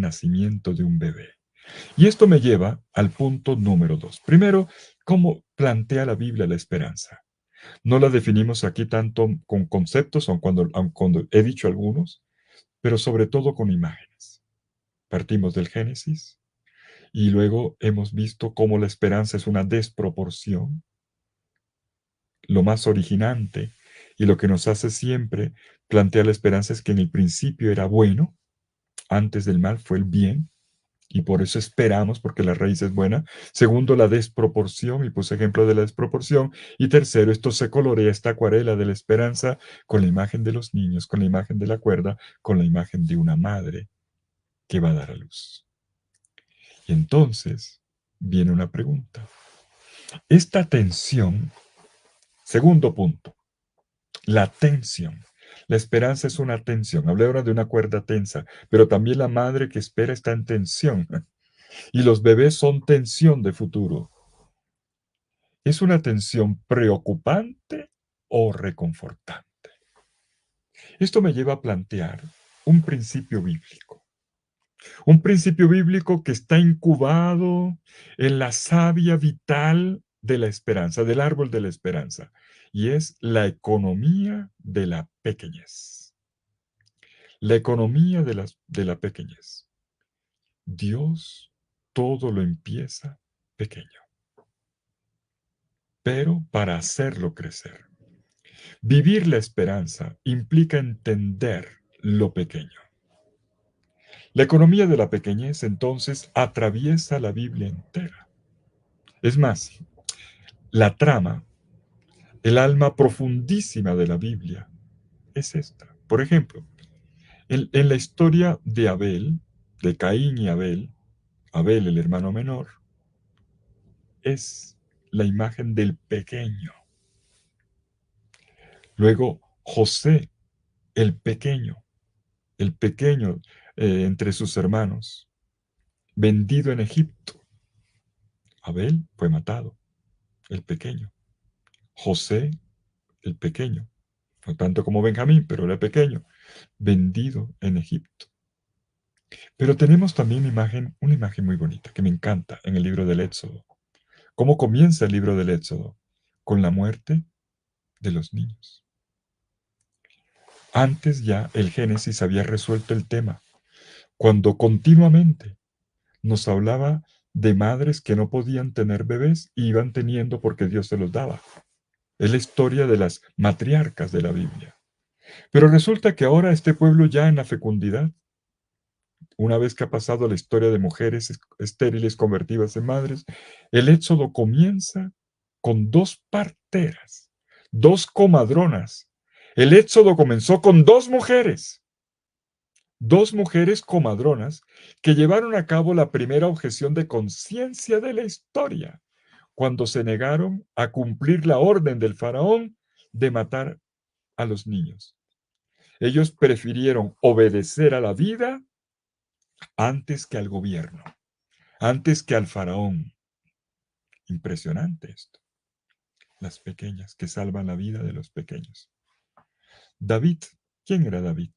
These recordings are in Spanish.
nacimiento de un bebé. Y esto me lleva al punto número 2. Primero, ¿cómo plantea la Biblia la esperanza? No la definimos aquí tanto con conceptos, aun cuando he dicho algunos, pero sobre todo con imágenes. Partimos del Génesis y luego hemos visto cómo la esperanza es una desproporción, lo más originante, y lo que nos hace siempre plantear la esperanza es que en el principio era bueno, antes del mal fue el bien, y por eso esperamos, porque la raíz es buena. Segundo, la desproporción, y puse ejemplo de la desproporción. Y tercero, esto se colorea, esta acuarela de la esperanza, con la imagen de los niños, con la imagen de la cuerda, con la imagen de una madre que va a dar a luz. Y entonces viene una pregunta. Esta tensión, segundo punto, la tensión. La esperanza es una tensión. Hablé ahora de una cuerda tensa, pero también la madre que espera está en tensión. Y los bebés son tensión de futuro. ¿Es una tensión preocupante o reconfortante? Esto me lleva a plantear un principio bíblico. Un principio bíblico que está incubado en la savia vital de la esperanza, del árbol de la esperanza, y es la economía de la pequeñez. La economía de la pequeñez. Dios todo lo empieza pequeño, pero para hacerlo crecer. Vivir la esperanza implica entender lo pequeño. La economía de la pequeñez entonces atraviesa la Biblia entera. Es más, la trama, el alma profundísima de la Biblia es esta. Por ejemplo, en la historia de Abel, de Caín y Abel, Abel el hermano menor, es la imagen del pequeño. Luego, José, el pequeño entre sus hermanos, vendido en Egipto. Abel fue matado, el pequeño. José, el pequeño, no tanto como Benjamín, pero era pequeño, vendido en Egipto. Pero tenemos también una imagen muy bonita que me encanta en el libro del Éxodo. ¿Cómo comienza el libro del Éxodo? Con la muerte de los niños. Antes ya el Génesis había resuelto el tema, cuando continuamente nos hablaba de madres que no podían tener bebés y iban teniendo porque Dios se los daba. Es la historia de las matriarcas de la Biblia. Pero resulta que ahora este pueblo ya en la fecundidad, una vez que ha pasado la historia de mujeres estériles convertidas en madres, el éxodo comienza con dos parteras, dos comadronas. El éxodo comenzó con dos mujeres comadronas que llevaron a cabo la primera objeción de conciencia de la historia, cuando se negaron a cumplir la orden del faraón de matar a los niños. Ellos prefirieron obedecer a la vida antes que al gobierno, antes que al faraón. Impresionante esto. Las pequeñas que salvan la vida de los pequeños. David, ¿quién era David?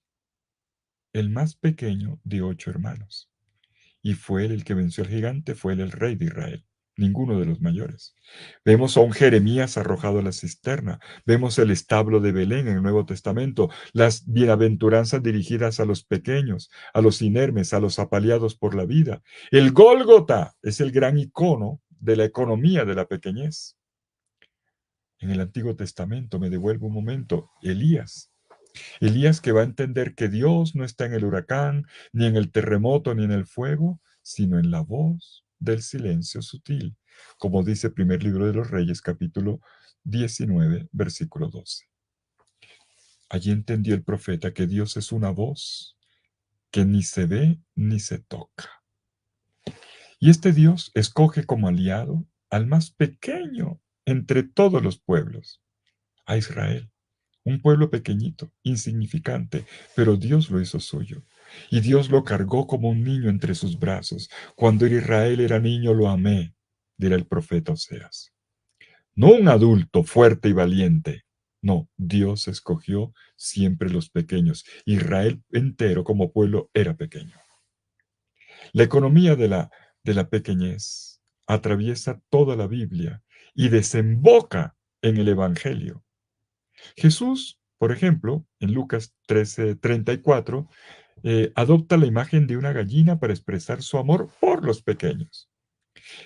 El más pequeño de 8 hermanos. Y fue él el que venció al gigante, fue él el rey de Israel, ninguno de los mayores. Vemos a un Jeremías arrojado a la cisterna, vemos el establo de Belén en el Nuevo Testamento, las bienaventuranzas dirigidas a los pequeños, a los inermes, a los apaleados por la vida. El Gólgota es el gran icono de la economía de la pequeñez. En el Antiguo Testamento, me devuelvo un momento, Elías que va a entender que Dios no está en el huracán, ni en el terremoto, ni en el fuego, sino en la voz del silencio sutil, como dice el primer libro de los Reyes, capítulo 19, versículo 12. Allí entendió el profeta que Dios es una voz que ni se ve ni se toca. Y este Dios escoge como aliado al más pequeño entre todos los pueblos, a Israel. Un pueblo pequeñito, insignificante, pero Dios lo hizo suyo. Y Dios lo cargó como un niño entre sus brazos. Cuando Israel era niño lo amé, dirá el profeta Oseas. No un adulto fuerte y valiente. No, Dios escogió siempre los pequeños. Israel entero como pueblo era pequeño. La economía de la pequeñez atraviesa toda la Biblia y desemboca en el Evangelio. Jesús, por ejemplo, en Lucas 13:34, adopta la imagen de una gallina para expresar su amor por los pequeños.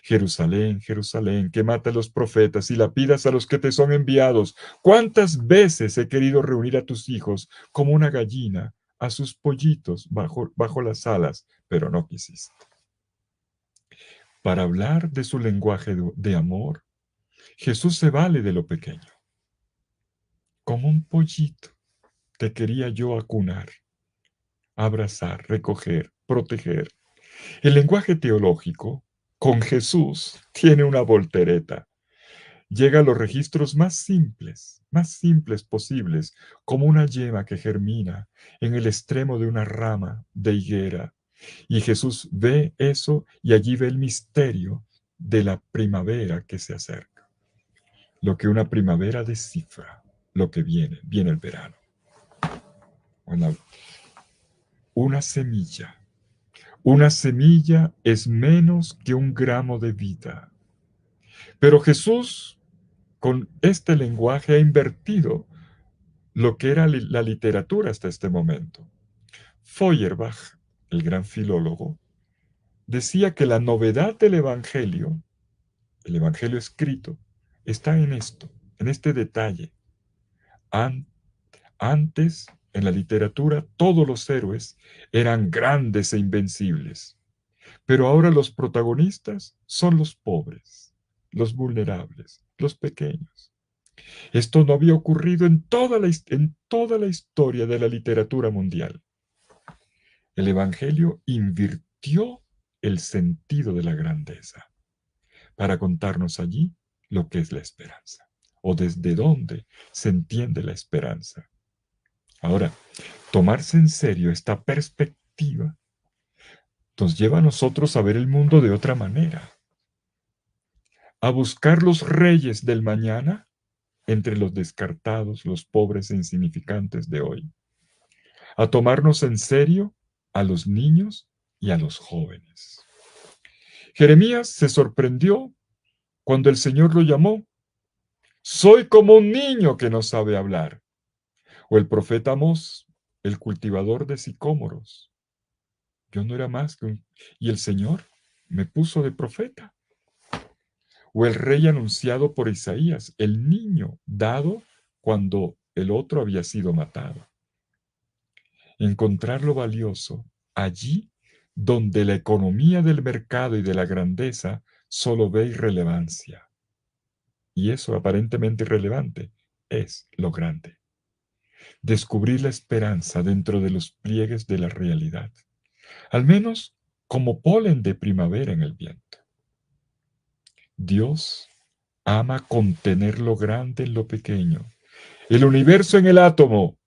Jerusalén, Jerusalén, que mata a los profetas y lapidas a los que te son enviados. ¿Cuántas veces he querido reunir a tus hijos como una gallina a sus pollitos bajo las alas, pero no quisiste? Para hablar de su lenguaje de amor, Jesús se vale de lo pequeño. Como un pollito te quería yo acunar, abrazar, recoger, proteger. El lenguaje teológico con Jesús tiene una voltereta. Llega a los registros más simples posibles, como una yema que germina en el extremo de una rama de higuera. Y Jesús ve eso y allí ve el misterio de la primavera que se acerca. Lo que una primavera descifra, lo que viene el verano. Bueno, una semilla. Una semilla es menos que un gramo de vida. Pero Jesús, con este lenguaje, ha invertido lo que era la literatura hasta este momento. Feuerbach, el gran filólogo, decía que la novedad del Evangelio, el Evangelio escrito, está en esto, en este detalle. Antes, en la literatura, todos los héroes eran grandes e invencibles, pero ahora los protagonistas son los pobres, los vulnerables, los pequeños. Esto no había ocurrido en toda la historia de la literatura mundial. El Evangelio invirtió el sentido de la grandeza para contarnos allí lo que es la esperanza o desde dónde se entiende la esperanza. Ahora, tomarse en serio esta perspectiva nos lleva a nosotros a ver el mundo de otra manera, a buscar los reyes del mañana entre los descartados, los pobres e insignificantes de hoy, a tomarnos en serio a los niños y a los jóvenes. Jeremías se sorprendió cuando el Señor lo llamó. Soy como un niño que no sabe hablar. O el profeta Amós, el cultivador de sicómoros. Yo no era más que un... Y el Señor me puso de profeta. O el rey anunciado por Isaías, el niño dado cuando el otro había sido matado. Encontrar lo valioso allí donde la economía del mercado y de la grandeza solo ve irrelevancia. Y eso aparentemente irrelevante es lo grande. Descubrir la esperanza dentro de los pliegues de la realidad, al menos como polen de primavera en el viento. Dios ama contener lo grande en lo pequeño, el universo en el átomo,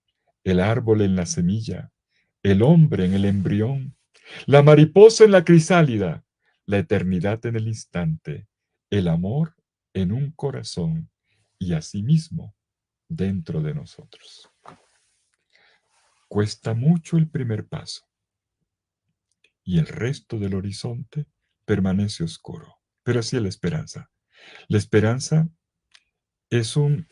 el árbol en la semilla, el hombre en el embrión, la mariposa en la crisálida, la eternidad en el instante, el amor en un corazón y asimismo dentro de nosotros. Cuesta mucho el primer paso y el resto del horizonte permanece oscuro, pero así es la esperanza. La esperanza es un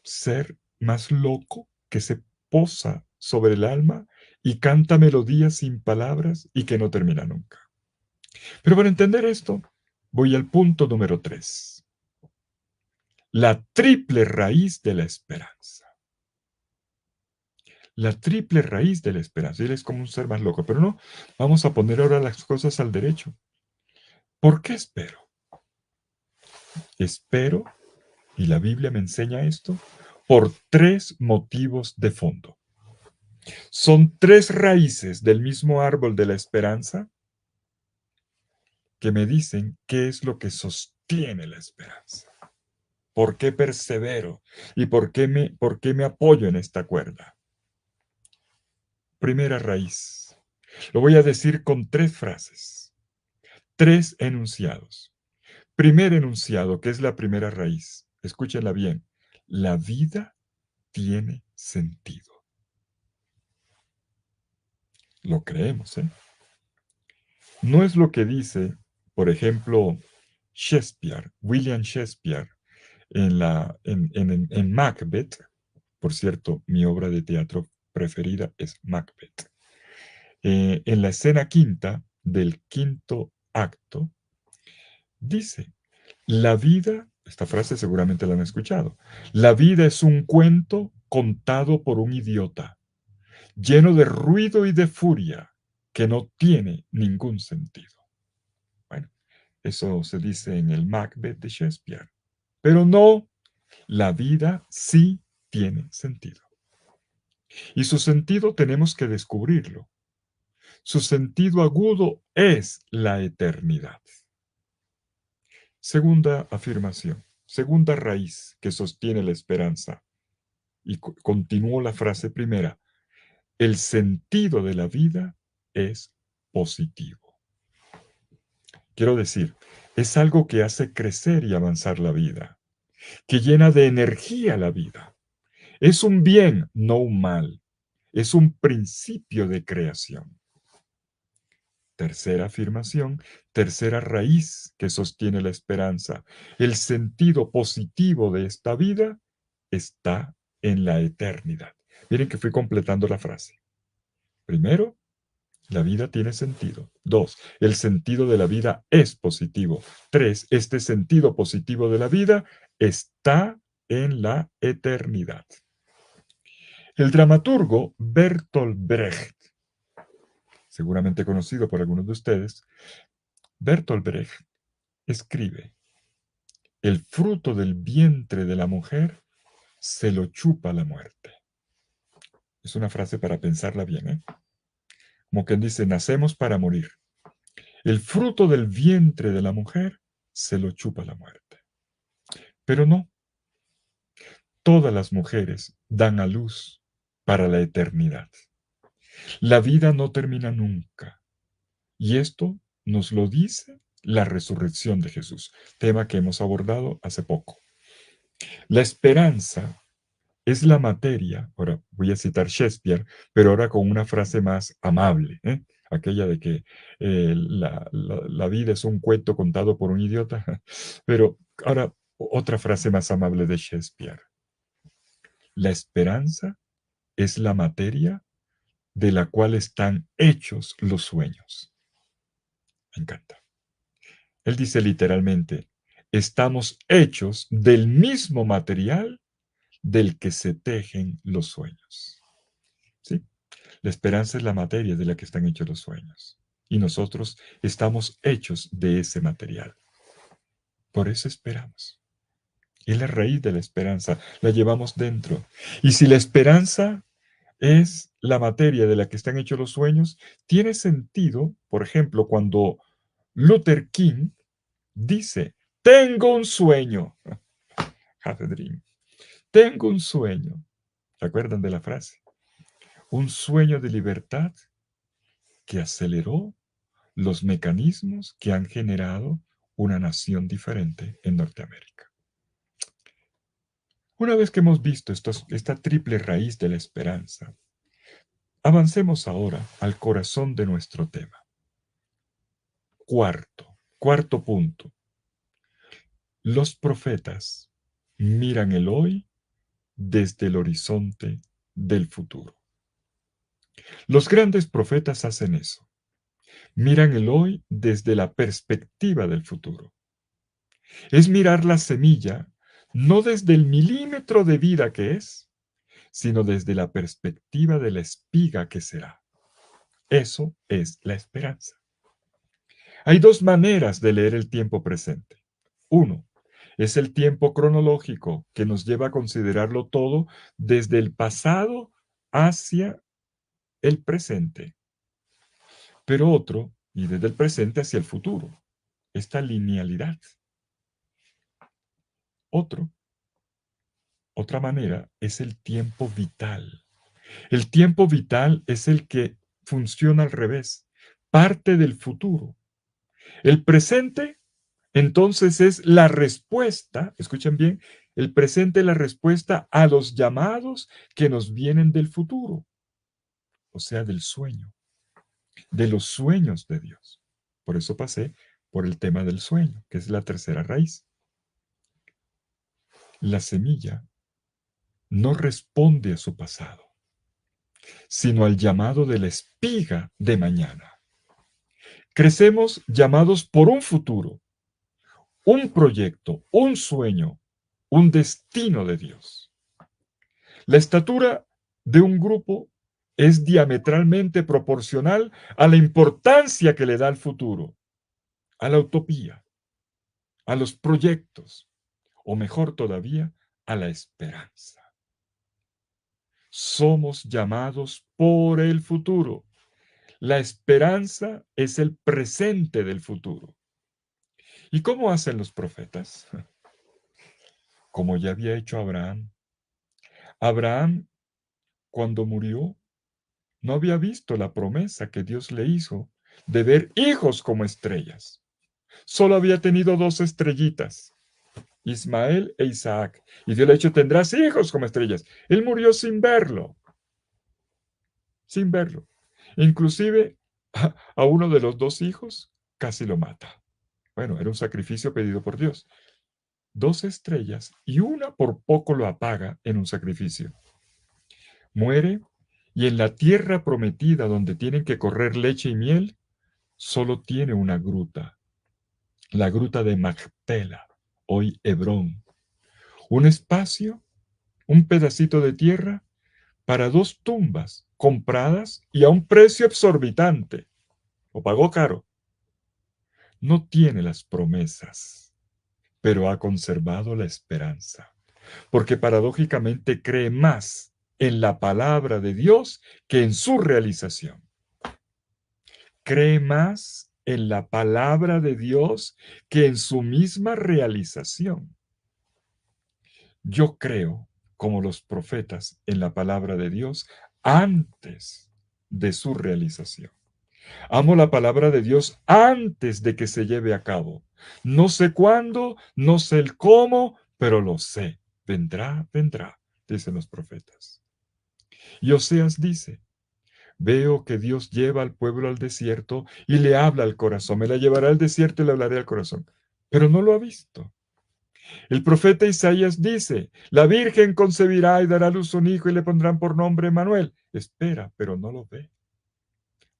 ser más loco que se posa sobre el alma y canta melodías sin palabras y que no termina nunca. Pero para entender esto, voy al punto número 3. La triple raíz de la esperanza. La triple raíz de la esperanza. Él es como un ser más loco, pero no, vamos a poner ahora las cosas al derecho. ¿Por qué espero? Espero, y la Biblia me enseña esto, por tres motivos de fondo. Son tres raíces del mismo árbol de la esperanza que me dicen qué es lo que sostiene la esperanza. ¿Por qué persevero? ¿Y por qué me apoyo en esta cuerda? Primera raíz. Lo voy a decir con tres frases, tres enunciados. Primer enunciado, que es la primera raíz. Escúchenla bien. La vida tiene sentido. Lo creemos, ¿eh? No es lo que dice, por ejemplo, Shakespeare, William Shakespeare, en Macbeth. Por cierto, mi obra de teatro preferida es Macbeth. En la escena quinta del quinto acto, dice, la vida, esta frase seguramente la han escuchado, la vida es un cuento contado por un idiota, lleno de ruido y de furia, que no tiene ningún sentido. Bueno, eso se dice en el Macbeth de Shakespeare. Pero no, la vida sí tiene sentido. Y su sentido tenemos que descubrirlo. Su sentido agudo es la eternidad. Segunda afirmación, segunda raíz que sostiene la esperanza. Y continuó la frase primera, el sentido de la vida es positivo. Quiero decir, es algo que hace crecer y avanzar la vida, que llena de energía la vida. Es un bien, no un mal. Es un principio de creación. Tercera afirmación, tercera raíz que sostiene la esperanza. El sentido positivo de esta vida está en la eternidad. Miren que fui completando la frase. Primero, la vida tiene sentido. Dos, el sentido de la vida es positivo. Tres, este sentido positivo de la vida está en la eternidad. El dramaturgo Bertolt Brecht, seguramente conocido por algunos de ustedes, Bertolt Brecht escribe, el fruto del vientre de la mujer se lo chupa la muerte. Es una frase para pensarla bien, ¿eh? Como quien dice, nacemos para morir. El fruto del vientre de la mujer se lo chupa la muerte. Pero no, todas las mujeres dan a luz para la eternidad. La vida no termina nunca. Y esto nos lo dice la resurrección de Jesús, tema que hemos abordado hace poco. La esperanza es la materia, ahora voy a citar Shakespeare, pero ahora con una frase más amable, ¿eh? Aquella de que la vida es un cuento contado por un idiota, pero ahora otra frase más amable de Shakespeare. La esperanza es la materia de la cual están hechos los sueños. Me encanta. Él dice literalmente, estamos hechos del mismo material del que se tejen los sueños. ¿Sí? La esperanza es la materia de la que están hechos los sueños. Y nosotros estamos hechos de ese material. Por eso esperamos. Es la raíz de la esperanza, la llevamos dentro. Y si la esperanza es la materia de la que están hechos los sueños, tiene sentido, por ejemplo, cuando Luther King dice, tengo un sueño. Have a dream. Tengo un sueño. ¿Se acuerdan de la frase? Un sueño de libertad que aceleró los mecanismos que han generado una nación diferente en Norteamérica. Una vez que hemos visto esta triple raíz de la esperanza, avancemos ahora al corazón de nuestro tema. Cuarto punto. Los profetas miran el hoy desde el horizonte del futuro. Los grandes profetas hacen eso. Miran el hoy desde la perspectiva del futuro. Es mirar la semilla no desde el milímetro de vida que es, sino desde la perspectiva de la espiga que será. Eso es la esperanza. Hay dos maneras de leer el tiempo presente. Uno, es el tiempo cronológico que nos lleva a considerarlo todo desde el pasado hacia el presente. Pero otro, y desde el presente hacia el futuro. Esta linealidad. Otra manera es el tiempo vital. El tiempo vital es el que funciona al revés, parte del futuro. El presente, entonces, es la respuesta, escuchen bien, el presente es la respuesta a los llamados que nos vienen del futuro, o sea, del sueño, de los sueños de Dios. Por eso pasé por el tema del sueño, que es la tercera raíz. La semilla no responde a su pasado, sino al llamado de la espiga de mañana. Crecemos llamados por un futuro, un proyecto, un sueño, un destino de Dios. La estatura de un grupo es diametralmente proporcional a la importancia que le da al futuro, a la utopía, a los proyectos, o mejor todavía, a la esperanza. Somos llamados por el futuro. La esperanza es el presente del futuro. ¿Y cómo hacen los profetas? Como ya había hecho Abraham. Abraham, cuando murió, no había visto la promesa que Dios le hizo de ver hijos como estrellas. Solo había tenido dos estrellitas, Ismael e Isaac. Y Dios le ha dicho, tendrás hijos como estrellas. Él murió sin verlo, sin verlo. Inclusive a uno de los dos hijos casi lo mata. Bueno, era un sacrificio pedido por Dios. Dos estrellas y una por poco lo apaga en un sacrificio. Muere y en la tierra prometida donde tienen que correr leche y miel, solo tiene una gruta, la gruta de Macpela, hoy Hebrón. Un espacio, un pedacito de tierra para dos tumbas compradas y a un precio exorbitante. Lo pagó caro. No tiene las promesas, pero ha conservado la esperanza, porque paradójicamente cree más en la palabra de Dios que en su realización. Cree más en la palabra de Dios que en su misma realización. Yo creo, como los profetas, en la palabra de Dios antes de su realización. Amo la palabra de Dios antes de que se lleve a cabo. No sé cuándo, no sé el cómo, pero lo sé. Vendrá, vendrá, dicen los profetas. Y Oseas dice, veo que Dios lleva al pueblo al desierto y le habla al corazón. Me la llevará al desierto y le hablaré al corazón. Pero no lo ha visto. El profeta Isaías dice, la Virgen concebirá y dará a luz un hijo y le pondrán por nombre Manuel. Espera, pero no lo ve.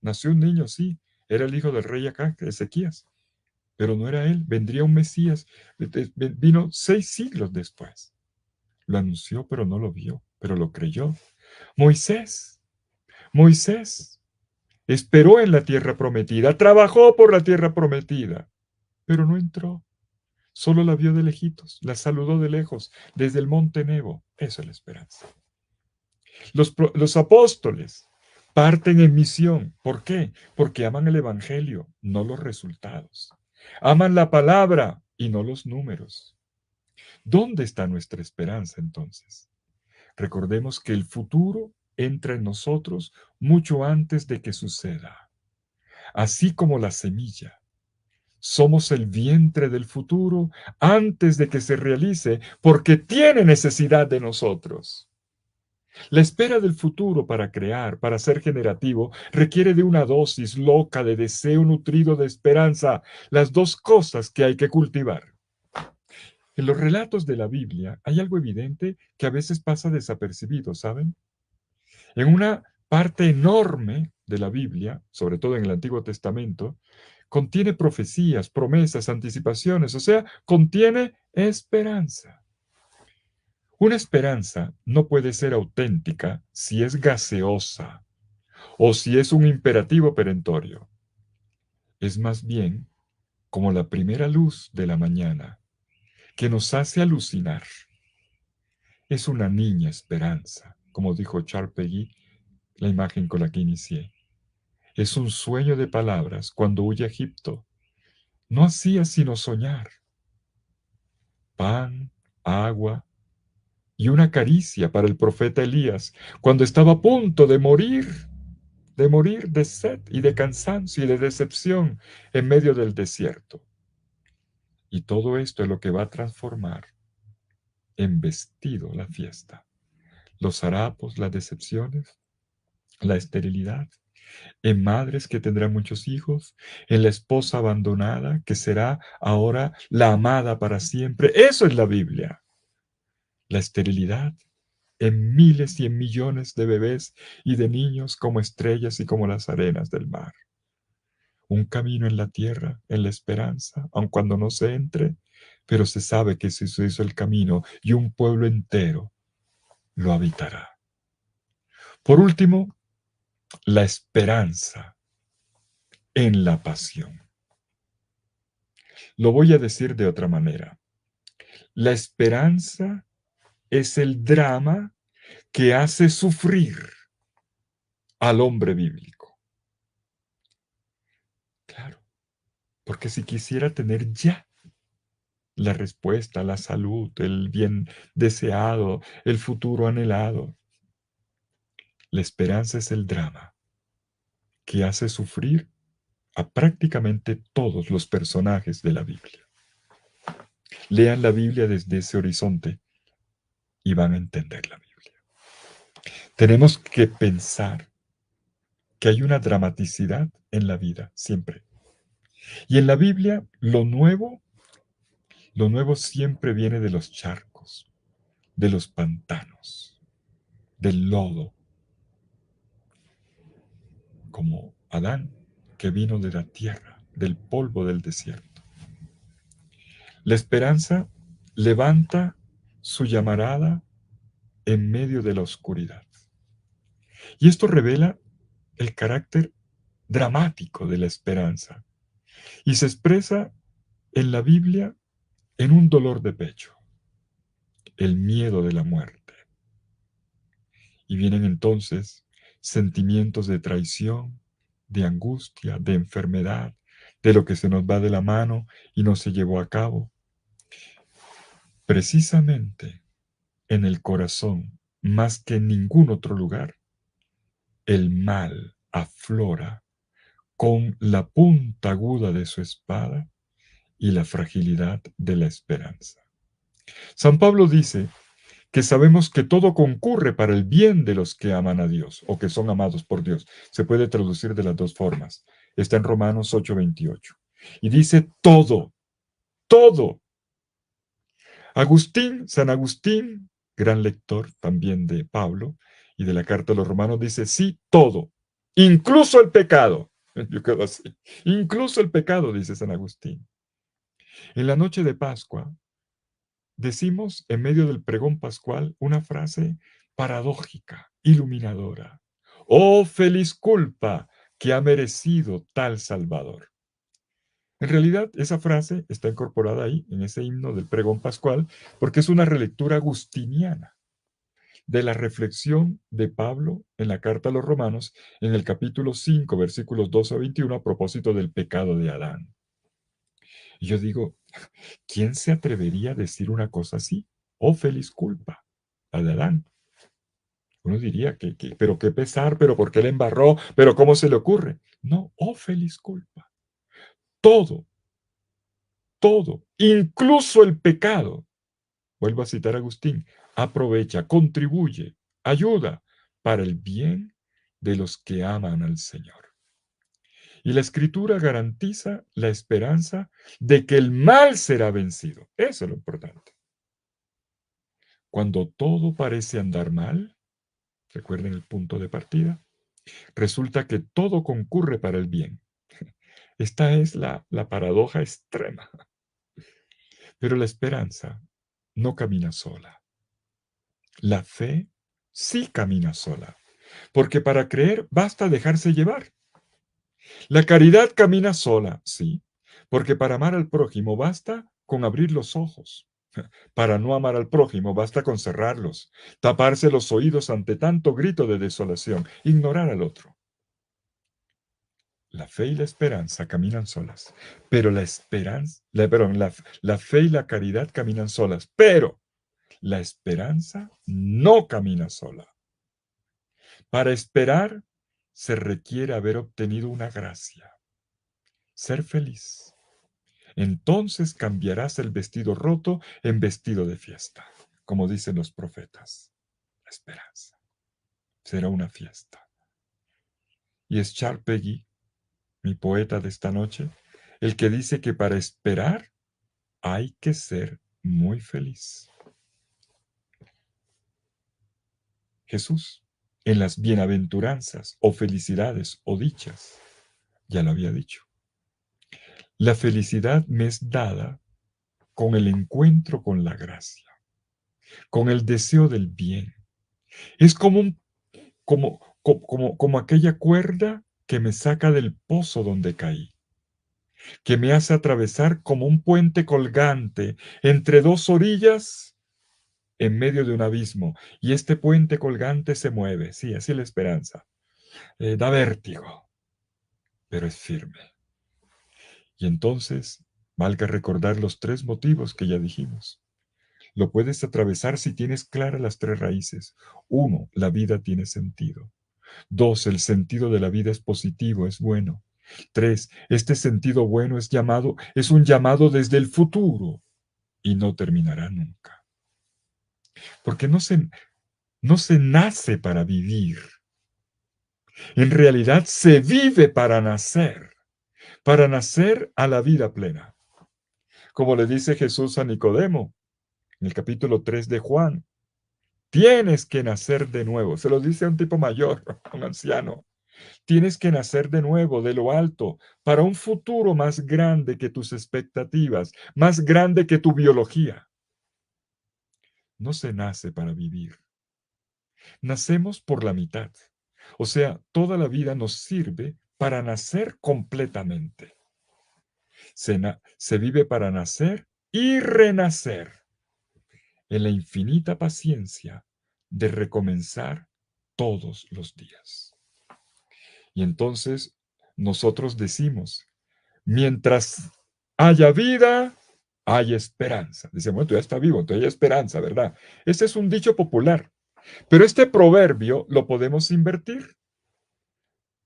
Nació un niño, sí, era el hijo del rey acá, Ezequías, pero no era él, vendría un Mesías. Vino 6 siglos después. Lo anunció, pero no lo vio, pero lo creyó. Moisés, Moisés esperó en la tierra prometida, trabajó por la tierra prometida, pero no entró. Solo la vio de lejitos, la saludó de lejos, desde el monte Nebo. Eso es la esperanza. Los apóstoles parten en misión. ¿Por qué? Porque aman el Evangelio, no los resultados. Aman la palabra y no los números. ¿Dónde está nuestra esperanza entonces? Recordemos que el futuro entra en nosotros mucho antes de que suceda. Así como la semilla. Somos el vientre del futuro antes de que se realice porque tiene necesidad de nosotros. La espera del futuro para crear, para ser generativo, requiere de una dosis loca de deseo nutrido de esperanza, las dos cosas que hay que cultivar. En los relatos de la Biblia hay algo evidente que a veces pasa desapercibido, ¿saben? En una parte enorme de la Biblia, sobre todo en el Antiguo Testamento, contiene profecías, promesas, anticipaciones, o sea, contiene esperanza. Una esperanza no puede ser auténtica si es gaseosa o si es un imperativo perentorio. Es más bien como la primera luz de la mañana que nos hace alucinar. Es una niña esperanza, como dijo Charles Péguy, la imagen con la que inicié. Es un sueño de palabras cuando huye a Egipto. No hacía sino soñar. Pan, agua y una caricia para el profeta Elías cuando estaba a punto de morir de sed y de cansancio y de decepción en medio del desierto. Y todo esto es lo que va a transformar en vestido la fiesta. Los harapos, las decepciones, la esterilidad. en madres que tendrán muchos hijos, en la esposa abandonada que será ahora la amada para siempre. Eso es la Biblia. La esterilidad en miles y en millones de bebés y de niños como estrellas y como las arenas del mar. Un camino en la tierra, en la esperanza, aun cuando no se entre, pero se sabe que si se hizo el camino y un pueblo entero lo habitará. Por último, la esperanza en la pasión. Lo voy a decir de otra manera. La esperanza es el drama que hace sufrir al hombre bíblico. Claro, porque si quisiera tener ya la respuesta, la salud, el bien deseado, el futuro anhelado, la esperanza es el drama que hace sufrir a prácticamente todos los personajes de la Biblia. Lean la Biblia desde ese horizonte y van a entender la Biblia. Tenemos que pensar que hay una dramaticidad en la vida, siempre. Y en la Biblia, lo nuevo siempre viene de los charcos, de los pantanos, del lodo, como Adán, que vino de la tierra, del polvo del desierto. La esperanza levanta su llamarada en medio de la oscuridad. Y esto revela el carácter dramático de la esperanza y se expresa en la Biblia en un dolor de pecho, el miedo de la muerte. Y vienen entonces sentimientos de traición, de angustia, de enfermedad, de lo que se nos va de la mano y no se llevó a cabo. Precisamente en el corazón, más que en ningún otro lugar, el mal aflora con la punta aguda de su espada y la fragilidad de la esperanza. San Pablo dice que sabemos que todo concurre para el bien de los que aman a Dios o que son amados por Dios. Se puede traducir de las dos formas. Está en Romanos 8:28. Y dice todo, todo. San Agustín, gran lector también de Pablo y de la carta a los romanos, dice sí, todo, incluso el pecado. Yo quedo así. Incluso el pecado, dice San Agustín. En la noche de Pascua, decimos en medio del pregón pascual una frase paradójica, iluminadora. Oh, feliz culpa que ha merecido tal Salvador. En realidad, esa frase está incorporada ahí, en ese himno del pregón pascual, porque es una relectura agustiniana de la reflexión de Pablo en la carta a los romanos, en el capítulo 5, versículos 12 a 21, a propósito del pecado de Adán. Y yo digo, ¿quién se atrevería a decir una cosa así? Oh, feliz culpa, la de Adán. Uno diría pero qué pesar, pero por qué le embarró, pero cómo se le ocurre. No, oh, feliz culpa. Todo, todo, incluso el pecado, vuelvo a citar a Agustín, aprovecha, contribuye, ayuda para el bien de los que aman al Señor. Y la Escritura garantiza la esperanza de que el mal será vencido. Eso es lo importante. Cuando todo parece andar mal, recuerden el punto de partida, resulta que todo concurre para el bien. Esta es la paradoja extrema. Pero la esperanza no camina sola. La fe sí camina sola, porque para creer basta dejarse llevar. La caridad camina sola, sí, porque para amar al prójimo basta con abrir los ojos. Para no amar al prójimo basta con cerrarlos, taparse los oídos ante tanto grito de desolación, ignorar al otro. La fe y la esperanza caminan solas, pero la fe y la caridad caminan solas, pero la esperanza no camina sola. Para esperar se requiere haber obtenido una gracia, ser feliz. Entonces cambiarás el vestido roto en vestido de fiesta, como dicen los profetas. La esperanza será una fiesta. Y es Charles Peguy, mi poeta de esta noche, el que dice que para esperar hay que ser muy feliz. Jesús, en las bienaventuranzas o felicidades o dichas, ya lo había dicho. La felicidad me es dada con el encuentro con la gracia, con el deseo del bien. Es como aquella cuerda que me saca del pozo donde caí, que me hace atravesar como un puente colgante entre dos orillas en medio de un abismo. Y este puente colgante se mueve, sí, así la esperanza. Da vértigo, pero es firme. Y entonces, valga recordar los tres motivos que ya dijimos. Lo puedes atravesar si tienes claras las tres raíces. Uno, la vida tiene sentido. Dos, el sentido de la vida es positivo, es bueno. Tres, este sentido bueno es un llamado desde el futuro y no terminará nunca. Porque no se nace para vivir. En realidad se vive para nacer a la vida plena. Como le dice Jesús a Nicodemo en el capítulo 3 de Juan, tienes que nacer de nuevo. Se lo dice a un tipo mayor, a un anciano. Tienes que nacer de nuevo de lo alto para un futuro más grande que tus expectativas, más grande que tu biología. No se nace para vivir. Nacemos por la mitad. O sea, toda la vida nos sirve para nacer completamente. Se vive para nacer y renacer en la infinita paciencia de recomenzar todos los días. Y entonces nosotros decimos, mientras haya vida, hay esperanza. Decimos, bueno, tú ya estás vivo, entonces hay esperanza, ¿verdad? Ese es un dicho popular. Pero este proverbio lo podemos invertir.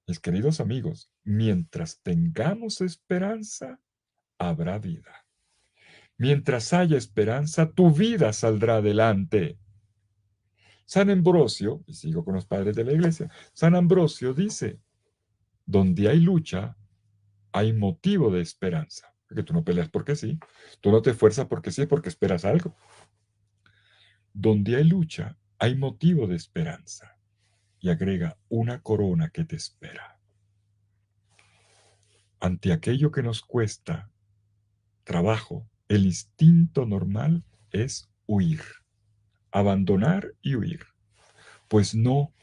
Mis queridos amigos, mientras tengamos esperanza, habrá vida. Mientras haya esperanza, tu vida saldrá adelante. San Ambrosio, y sigo con los padres de la iglesia, San Ambrosio dice, donde hay lucha, hay motivo de esperanza. Porque tú no peleas porque sí, tú no te esfuerzas porque sí, porque esperas algo. Donde hay lucha, hay motivo de esperanza. Y agrega una corona que te espera. Ante aquello que nos cuesta trabajo, el instinto normal es huir, abandonar y huir. Pues no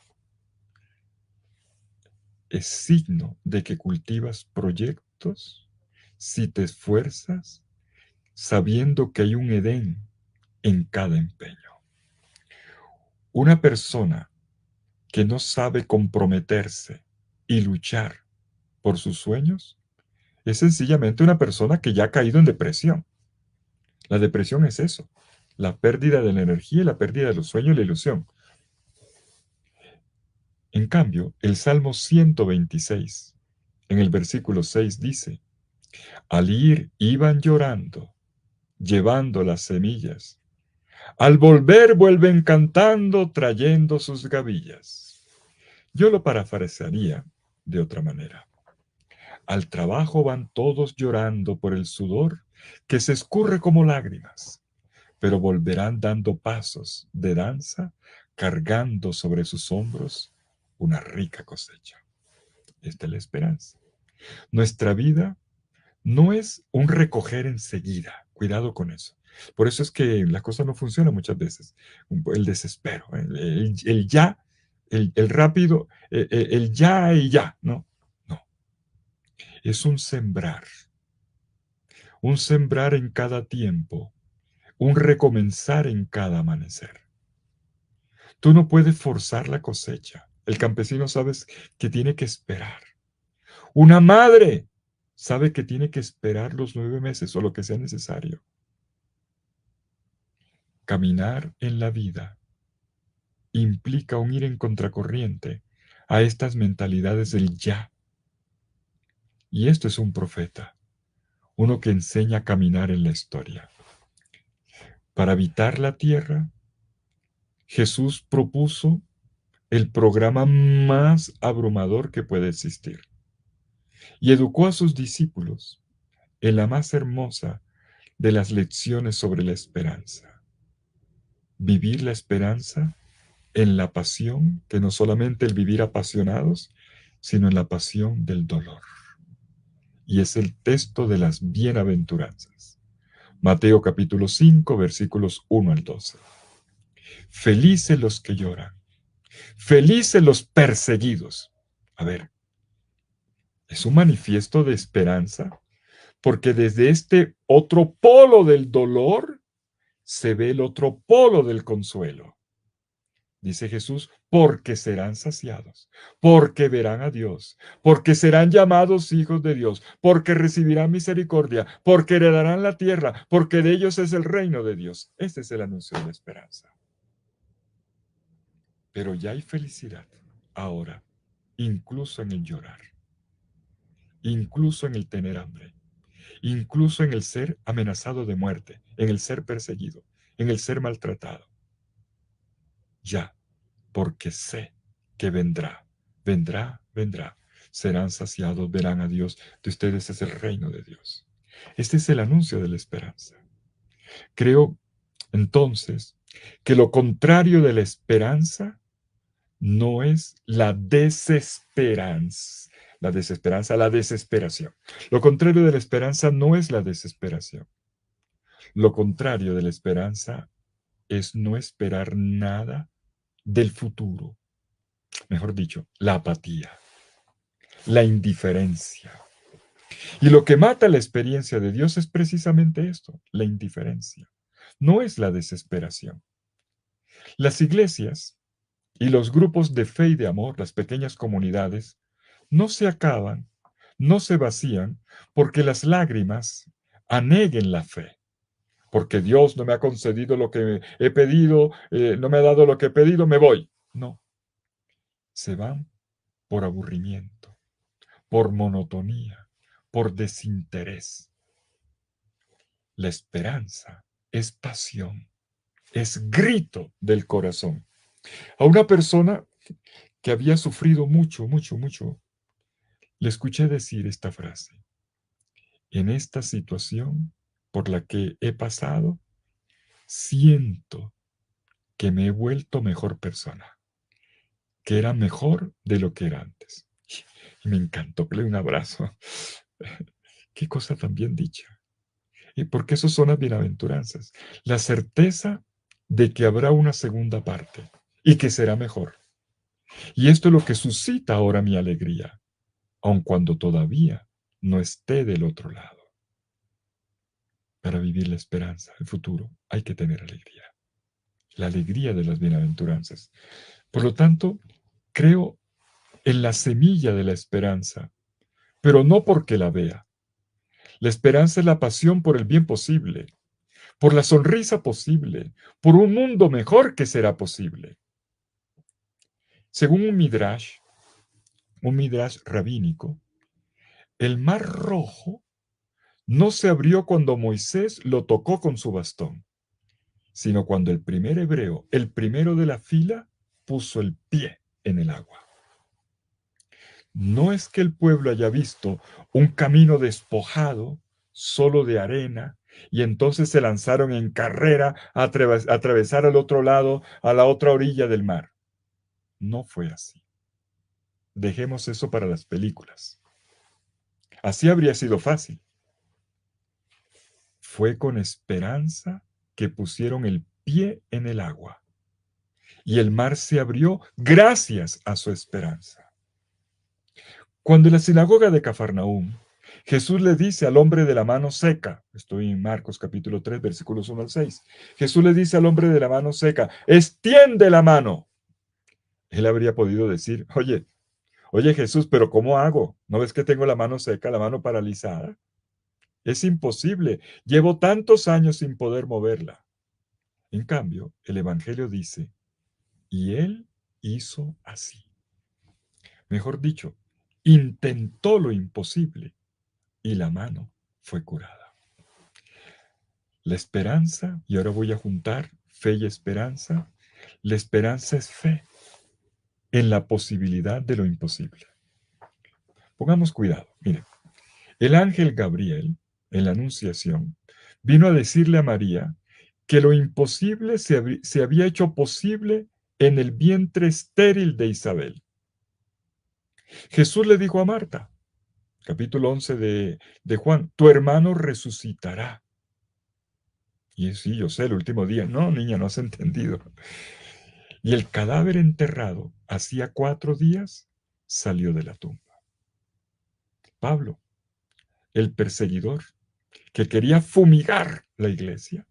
es signo de que cultivas proyectos si te esfuerzas sabiendo que hay un Edén en cada empeño. Una persona que no sabe comprometerse y luchar por sus sueños es sencillamente una persona que ya ha caído en depresión. La depresión es eso, la pérdida de la energía y la pérdida de los sueños y la ilusión. En cambio, el Salmo 126, en el versículo 6 dice, al ir iban llorando, llevando las semillas. Al volver vuelven cantando, trayendo sus gavillas. Yo lo parafrasearía de otra manera. Al trabajo van todos llorando por el sudor que se escurre como lágrimas, pero volverán dando pasos de danza, cargando sobre sus hombros una rica cosecha. Esta es la esperanza. Nuestra vida no es un recoger enseguida. Cuidado con eso. Por eso es que la cosa no funciona muchas veces. El desespero, el ya, el rápido, el ya y ya. No, no. Es un sembrar en cada tiempo, un recomenzar en cada amanecer. Tú no puedes forzar la cosecha. El campesino sabes que tiene que esperar. Una madre sabe que tiene que esperar los 9 meses o lo que sea necesario. Caminar en la vida implica un ir en contracorriente a estas mentalidades del ya. Y esto es un profeta, uno que enseña a caminar en la historia. Para habitar la tierra, Jesús propuso el programa más abrumador que puede existir. Y educó a sus discípulos en la más hermosa de las lecciones sobre la esperanza. Vivir la esperanza en la pasión, que no solamente el vivir apasionados, sino en la pasión del dolor. Y es el texto de las bienaventuranzas. Mateo capítulo 5, versículos 1 al 12. Felices los que lloran, felices los perseguidos. A ver, es un manifiesto de esperanza, porque desde este otro polo del dolor se ve el otro polo del consuelo. Dice Jesús, porque serán saciados, porque verán a Dios, porque serán llamados hijos de Dios, porque recibirán misericordia, porque heredarán la tierra, porque de ellos es el reino de Dios. Este es el anuncio de la esperanza. Pero ya hay felicidad ahora, incluso en el llorar, incluso en el tener hambre, incluso en el ser amenazado de muerte, en el ser perseguido, en el ser maltratado. Ya, porque sé que vendrá, vendrá, vendrá. Serán saciados, verán a Dios. De ustedes es el reino de Dios. Este es el anuncio de la esperanza. Creo, entonces, que lo contrario de la esperanza no es la desesperanza. La desesperación. Lo contrario de la esperanza no es la desesperación. Lo contrario de la esperanza es no esperar nada del futuro. Mejor dicho, la apatía, la indiferencia. Y lo que mata la experiencia de Dios es precisamente esto, la indiferencia. No es la desesperación. Las iglesias y los grupos de fe y de amor, las pequeñas comunidades, no se acaban, no se vacían porque las lágrimas aneguen la fe. Porque Dios no me ha concedido lo que he pedido, no me ha dado lo que he pedido, me voy. No, se van por aburrimiento, por monotonía, por desinterés. La esperanza es pasión, es grito del corazón. A una persona que había sufrido mucho, mucho, mucho, le escuché decir esta frase: en esta situación por la que he pasado, siento que me he vuelto mejor persona, que era mejor de lo que era antes. Y me encantó que le dé un abrazo. Qué cosa tan bien dicha. Y porque eso son las bienaventuranzas. La certeza de que habrá una segunda parte y que será mejor. Y esto es lo que suscita ahora mi alegría, aun cuando todavía no esté del otro lado. Para vivir la esperanza, el futuro, hay que tener alegría. La alegría de las bienaventuranzas. Por lo tanto, creo en la semilla de la esperanza, pero no porque la vea. La esperanza es la pasión por el bien posible, por la sonrisa posible, por un mundo mejor que será posible. Según un midrash rabínico, el mar rojo no se abrió cuando Moisés lo tocó con su bastón, sino cuando el primer hebreo, el primero de la fila, puso el pie en el agua. No es que el pueblo haya visto un camino despojado, solo de arena, y entonces se lanzaron en carrera a atravesar al otro lado, a la otra orilla del mar. No fue así. Dejemos eso para las películas. Así habría sido fácil. Fue con esperanza que pusieron el pie en el agua, y el mar se abrió gracias a su esperanza. Cuando en la sinagoga de Cafarnaúm, Jesús le dice al hombre de la mano seca, estoy en Marcos capítulo 3, versículos 1 al 6, Jesús le dice al hombre de la mano seca, extiende la mano. Él habría podido decir, oye Jesús, pero ¿cómo hago? ¿No ves que tengo la mano seca, la mano paralizada? Es imposible, llevo tantos años sin poder moverla. En cambio, el Evangelio dice, y él hizo así. Mejor dicho, intentó lo imposible y la mano fue curada. La esperanza, y ahora voy a juntar fe y esperanza, la esperanza es fe. en la posibilidad de lo imposible. Pongamos cuidado. Mire, el ángel Gabriel, en la Anunciación, vino a decirle a María que lo imposible se había hecho posible en el vientre estéril de Isabel. Jesús le dijo a Marta, capítulo 11 de Juan, tu hermano resucitará. Y sí, yo sé, el último día. No, niña, no has entendido. Y el cadáver enterrado hacía 4 días salió de la tumba. Pablo, el perseguidor que quería fumigar la iglesia,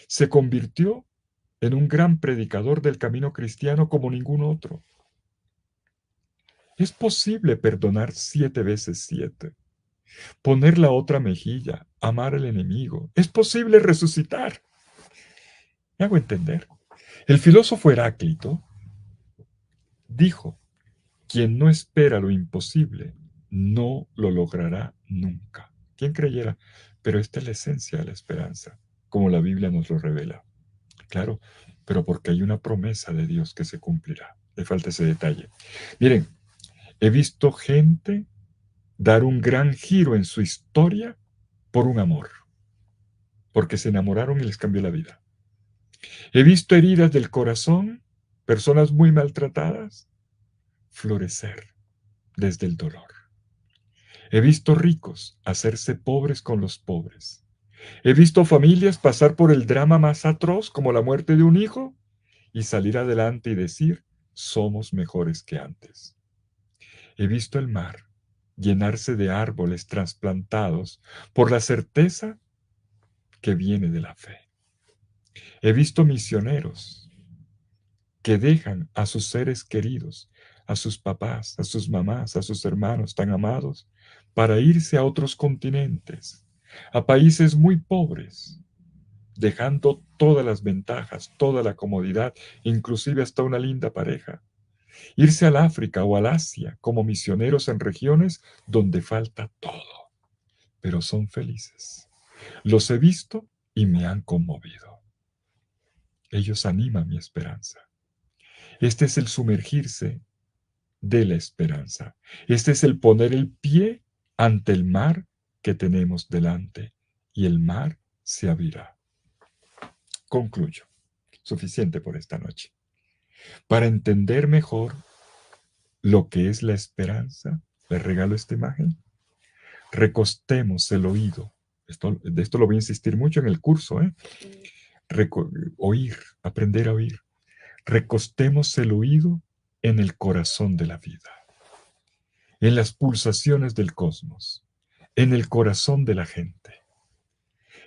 se convirtió en un gran predicador del camino cristiano como ningún otro. Es posible perdonar 7 veces 7, poner la otra mejilla, amar al enemigo. Es posible resucitar. ¿Me hago entender? El filósofo Heráclito dijo, quien no espera lo imposible, no lo logrará nunca. ¿Quién creyera? Pero esta es la esencia de la esperanza, como la Biblia nos lo revela. Claro, pero porque hay una promesa de Dios que se cumplirá. Le falta ese detalle. Miren, he visto gente dar un gran giro en su historia por un amor, porque se enamoraron y les cambió la vida. He visto heridas del corazón, personas muy maltratadas, florecer desde el dolor. He visto ricos hacerse pobres con los pobres. He visto familias pasar por el drama más atroz, como la muerte de un hijo, y salir adelante y decir, somos mejores que antes. He visto el mar llenarse de árboles trasplantados por la certeza que viene de la fe. He visto misioneros que dejan a sus seres queridos, a sus papás, a sus mamás, a sus hermanos tan amados, para irse a otros continentes, a países muy pobres, dejando todas las ventajas, toda la comodidad, inclusive hasta una linda pareja. Irse al África o al Asia como misioneros en regiones donde falta todo, pero son felices. Los he visto y me han conmovido. Ellos animan mi esperanza. Este es el sumergirse de la esperanza. Este es el poner el pie ante el mar que tenemos delante y el mar se abrirá. Concluyo. Suficiente por esta noche. Para entender mejor lo que es la esperanza, les regalo esta imagen. Recostemos el oído. De esto lo voy a insistir mucho en el curso, ¿eh? Oír, aprender a oír. Recostemos el oído en el corazón de la vida, en las pulsaciones del cosmos, en el corazón de la gente.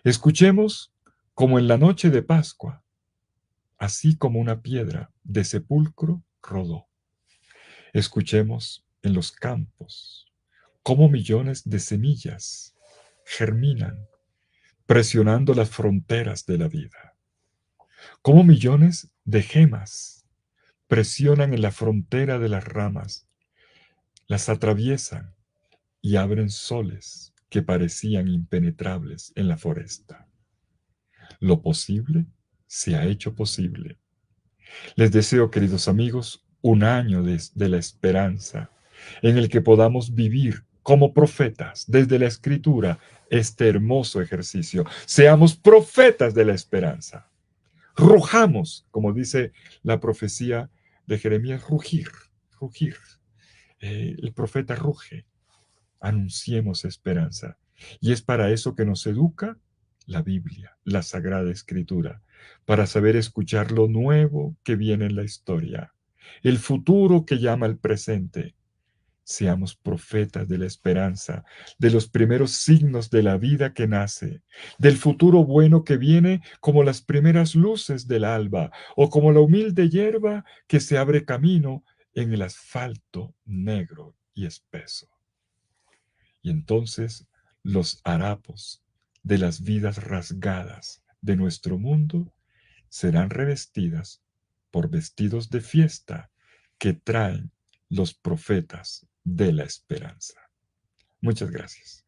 Escuchemos como en la noche de Pascua, así como una piedra de sepulcro rodó. Escuchemos en los campos cómo millones de semillas germinan, presionando las fronteras de la vida. Cómo millones de gemas presionan en la frontera de las ramas, las atraviesan y abren soles que parecían impenetrables en la foresta. Lo posible se ha hecho posible. Les deseo, queridos amigos, un año de la esperanza en el que podamos vivir como profetas desde la Escritura este hermoso ejercicio. Seamos profetas de la esperanza. Rujamos, como dice la profecía de Jeremías, rugir, rugir. El profeta ruge. Anunciemos esperanza. Y es para eso que nos educa la Biblia, la Sagrada Escritura, para saber escuchar lo nuevo que viene en la historia, el futuro que llama al presente. Seamos profetas de la esperanza, de los primeros signos de la vida que nace, del futuro bueno que viene como las primeras luces del alba o como la humilde hierba que se abre camino en el asfalto negro y espeso. Y entonces los harapos de las vidas rasgadas de nuestro mundo serán revestidas por vestidos de fiesta que traen los profetas de la esperanza. Muchas gracias.